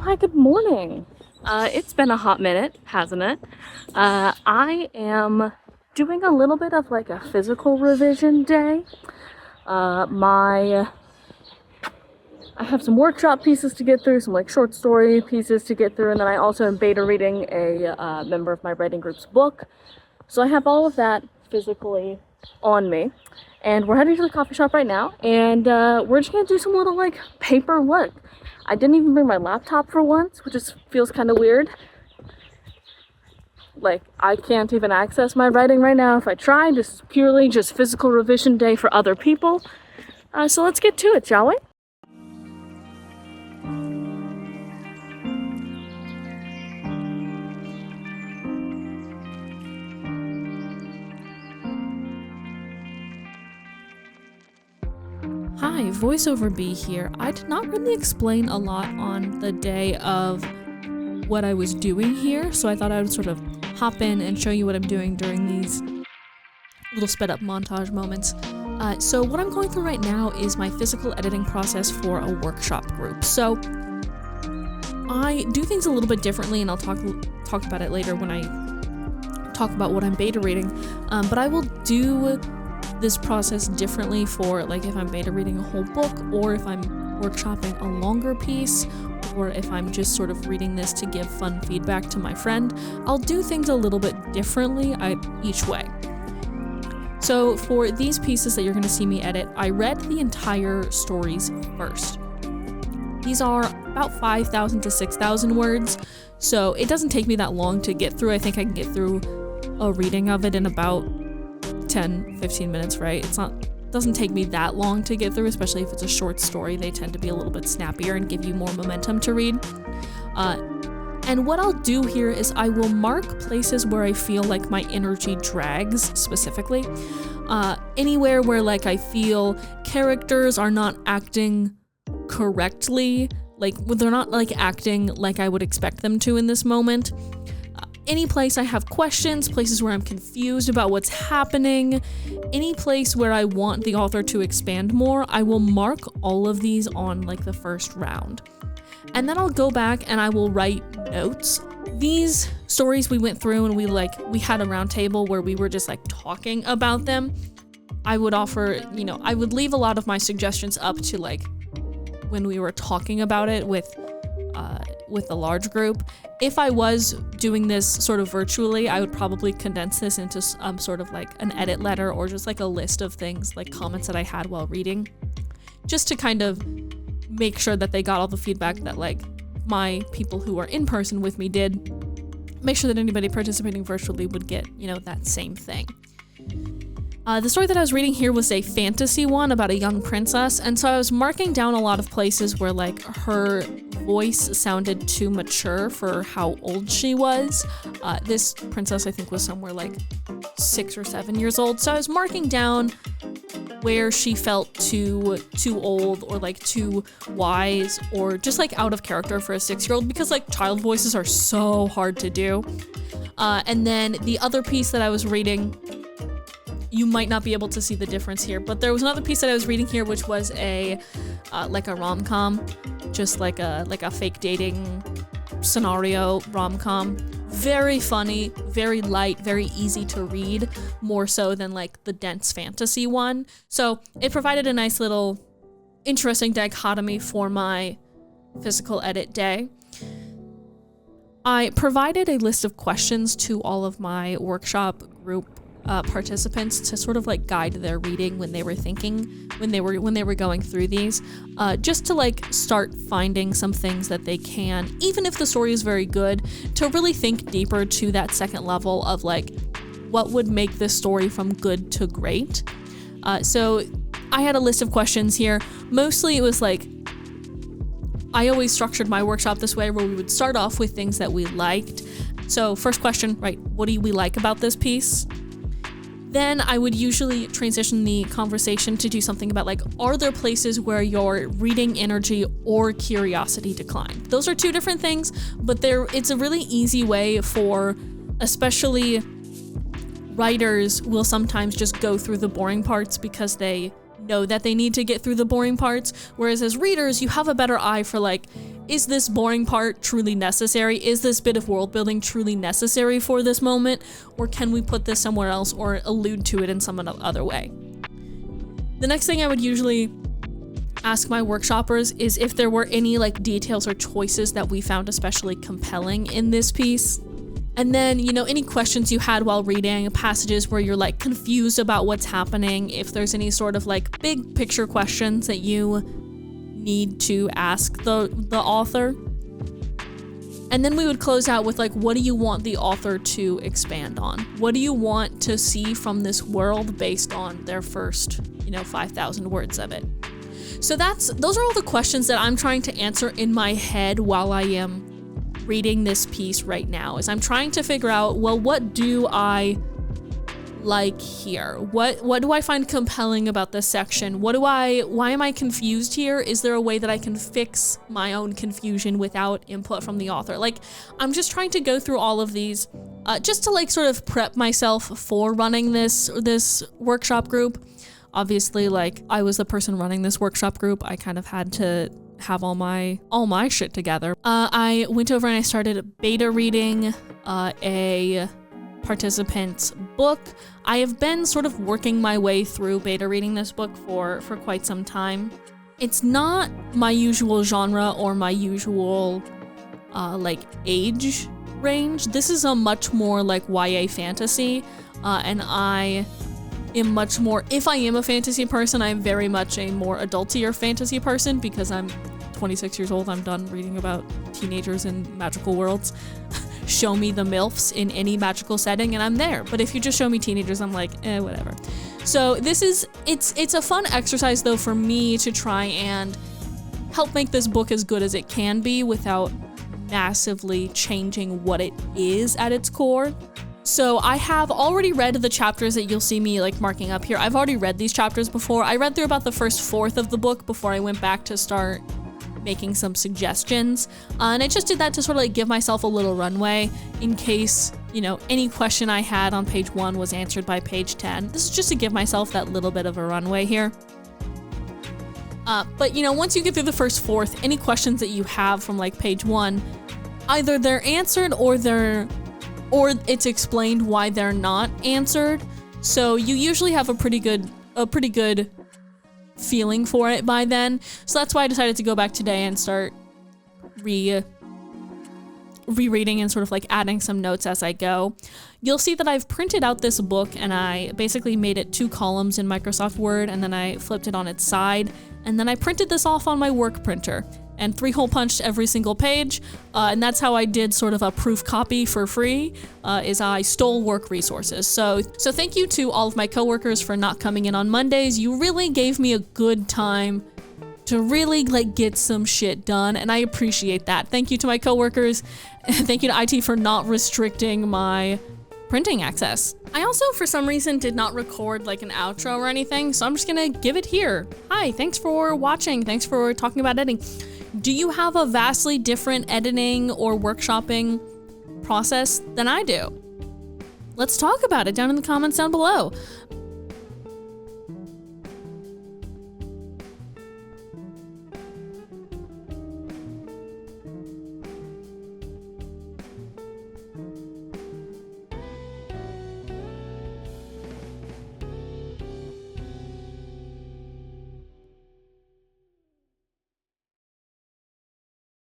Hi, good morning. It's been a hot minute, hasn't it? I am doing a little bit of like a physical revision day. I have some workshop pieces to get through, some like short story pieces to get through, and then I also am beta reading a member of my writing group's book. So I have all of that physically on me. And we're heading to the coffee shop right now, and we're just gonna do some little like paper work. I didn't even bring my laptop for once, which just feels kind of weird. Like, I can't even access my writing right now if I try. This is purely just physical revision day for other people. So let's get to it, shall we? Hi, VoiceOver B here. I did not really explain a lot on the day of what I was doing here, so I thought I would sort of hop in and show you what I'm doing during these little sped up montage moments. So what I'm going through right now is my physical editing process for a workshop group. So I do things a little bit differently, and I'll talk about it later when I talk about what I'm beta reading, but I will do this process differently for like if I'm beta reading a whole book, or if I'm workshopping a longer piece, or if I'm just sort of reading this to give fun feedback to my friend. I'll do things a little bit differently each way. So for these pieces that you're going to see me edit, I read the entire stories first. These are about 5,000 to 6,000 words, so it doesn't take me that long to get through. I think I can get through a reading of it in about 10-15 minutes, right? Doesn't take me that long to get through, especially if it's a short story. They tend to be a little bit snappier and give you more momentum to read. And what I'll do here is I will mark places where I feel like my energy drags specifically. Anywhere where like I feel characters are not acting correctly, like they're not like acting like I would expect them to in this moment. Any place I have questions, places where I'm confused about what's happening, any place where I want the author to expand more, I will mark all of these on like the first round. And then I'll go back and I will write notes. These stories we went through and we had a round table where we were just like talking about them. I would I would leave a lot of my suggestions up to like when we were talking about it with a large group. If I was doing this sort of virtually, I would probably condense this into sort of like an edit letter, or just like a list of things, like comments that I had while reading, just to kind of make sure that they got all the feedback that like my people who are in person with me did. Make sure that anybody participating virtually would get, that same thing. The story that I was reading here was a fantasy one about a young princess, and so I was marking down a lot of places where like her voice sounded too mature for how old she was. This princess I think was somewhere like 6 or 7 years old, so I was marking down where she felt too old, or like too wise, or just like out of character for a 6-year-old, because like child voices are so hard to do. And then the other piece that I was reading, you might not be able to see the difference here, but there was another piece that I was reading here, which was a rom-com, just like a fake dating scenario rom-com. Very funny, very light, very easy to read, more so than like the dense fantasy one. So it provided a nice little interesting dichotomy for my physical edit day. I provided a list of questions to all of my workshop group participants to sort of like guide their reading when they were going through these, just to like start finding some things that they can, even if the story is very good, to really think deeper to that second level of like what would make this story from good to great. So I had a list of questions here. Mostly it was like, I always structured my workshop this way, where we would start off with things that we liked. So first question, right, what do we like about this piece? Then I would usually transition the conversation to do something about like, are there places where your reading energy or curiosity declined? Those are two different things, but it's a really easy way for, especially writers will sometimes just go through the boring parts because they know that they need to get through the boring parts, whereas as readers, you have a better eye for like, is this boring part truly necessary? Is this bit of world building truly necessary for this moment? Or can we put this somewhere else or allude to it in some other way? The next thing I would usually ask my workshoppers is if there were any like details or choices that we found especially compelling in this piece. And then, you know, any questions you had while reading, passages where you're like confused about what's happening, if there's any sort of like big picture questions that you need to ask the author. And then we would close out with like, what do you want the author to expand on? What do you want to see from this world based on their first, 5,000 words of it? So those are all the questions that I'm trying to answer in my head while I am reading this piece right now, is I'm trying to figure out, well, what do I like here? What do I find compelling about this section? why am I confused here? Is there a way that I can fix my own confusion without input from the author? Like, I'm just trying to go through all of these just to like sort of prep myself for running this workshop group. Obviously, like, I was the person running this workshop group. I kind of had to have all my shit together. I went over and I started beta reading a participant's book. I have been sort of working my way through beta reading this book for quite some time. It's not my usual genre or my usual like age range. This is a much more like YA fantasy, and I am much more, if I am a fantasy person, I'm very much a more adultier fantasy person because I'm 26 years old. I'm done reading about teenagers in magical worlds. Show me the MILFs in any magical setting and I'm there. But if you just show me teenagers, I'm like, whatever. So it's a fun exercise though for me to try and help make this book as good as it can be without massively changing what it is at its core. So I have already read the chapters that you'll see me like marking up here. I've already read these chapters before. I read through about the first fourth of the book before I went back to start making some suggestions. And I just did that to sort of like give myself a little runway in case, any question I had on page 1 was answered by page 10. This is just to give myself that little bit of a runway here. But once you get through the first fourth, any questions that you have from like page 1, either they're answered or it's explained why they're not answered. So you usually have a pretty good feeling for it by then. So that's why I decided to go back today and start rereading and sort of like adding some notes as I go. You'll see that I've printed out this book and I basically made it 2 columns in Microsoft Word and then I flipped it on its side and then I printed this off on my work printer and 3-hole punched every single page, and that's how I did sort of a proof copy for free, is I stole work resources. So thank you to all of my coworkers for not coming in on Mondays. You really gave me a good time to really like get some shit done, and I appreciate that. Thank you to my coworkers, and thank you to IT for not restricting my printing access. I also, for some reason, did not record like an outro or anything, so I'm just gonna give it here. Hi, thanks for watching. Thanks for talking about editing. Do you have a vastly different editing or workshopping process than I do? Let's talk about it down in the comments down below.